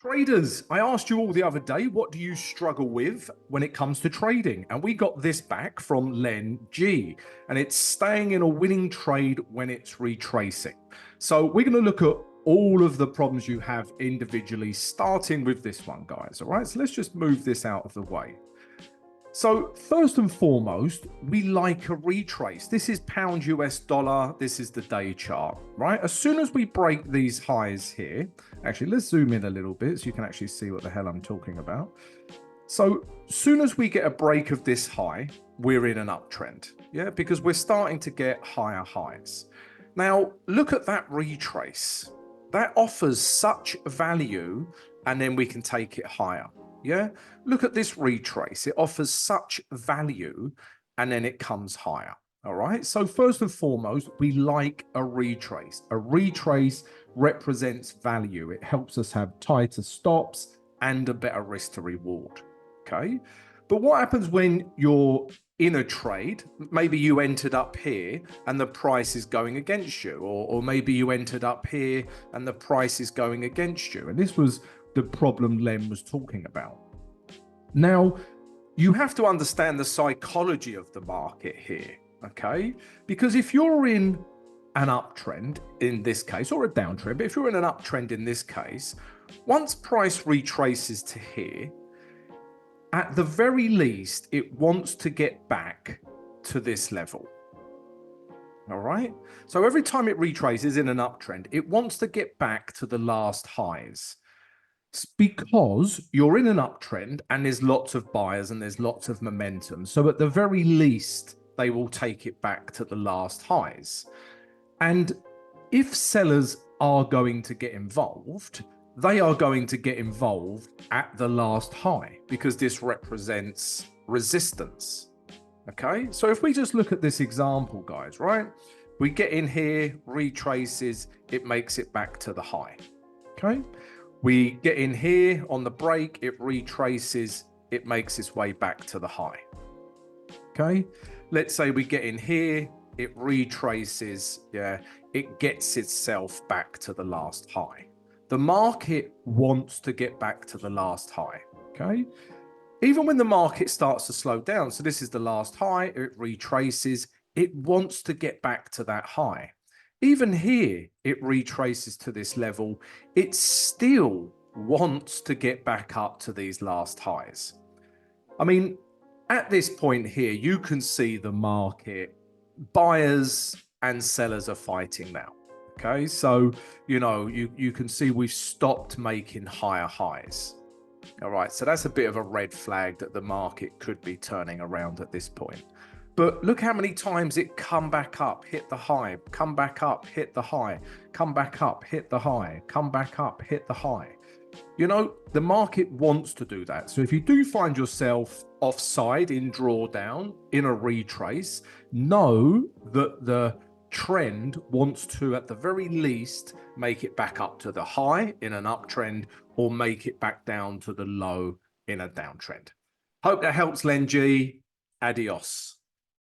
Traders, I asked you all the other day, what do you struggle with when it comes to trading? And we got this back from Len G, and it's staying in a winning trade when it's retracing. So we're going to look at all of the problems you have individually, starting with this one, guys. All right, so let's just move this out of the way. So first and foremost, we like a retrace. This is pound US dollar. This is the day chart, right? As soon as we break these highs here, actually, let's zoom in a little bit so you can actually see what the hell I'm talking about. So soon as we get a break of this high, we're in an uptrend, yeah, because we're starting to get higher highs. Now, look at that retrace. That offers such value, and then we can take it higher. Yeah, look at this retrace. It offers such value, and then it comes higher. All right. So first and foremost, we like a retrace. A retrace represents value. It helps us have tighter stops and a better risk to reward. Okay. But what happens when you're in a trade? Maybe you entered up here and the price is going against you, or maybe you entered up here and the price is going against you. And this was the problem Len was talking about. Now, you have to understand the psychology of the market here, okay? Because if you're in an uptrend in this case, or a downtrend, but if you're in an uptrend in this case, once price retraces to here, at the very least, it wants to get back to this level. All right? So every time it retraces in an uptrend, it wants to get back to the last highs. It's because you're in an uptrend and there's lots of buyers and there's lots of momentum. So at the very least, they will take it back to the last highs. And if sellers are going to get involved, they are going to get involved at the last high because this represents resistance. Okay, so if we just look at this example, guys, right? We get in here, retraces, it makes it back to the high. Okay, we get in here on the break, it retraces, it makes its way back to the high. Okay, let's say we get in here, it retraces, yeah, it gets itself back to the last high. The market wants to get back to the last high, okay? Even when the market starts to slow down, so this is the last high, it retraces, it wants to get back to that high. Even here, it retraces to this level, it still wants to get back up to these last highs. I mean, at this point here, you can see the market, buyers and sellers are fighting now. Okay, so, you know, you can see we've stopped making higher highs. All right, so that's a bit of a red flag that the market could be turning around at this point. But look how many times it come back up, hit the high, come back up, hit the high, come back up, hit the high, come back up, hit the high. You know, the market wants to do that. So if you do find yourself offside in drawdown, in a retrace, know that the trend wants to, at the very least, make it back up to the high in an uptrend or make it back down to the low in a downtrend. Hope that helps, Len G. Adios.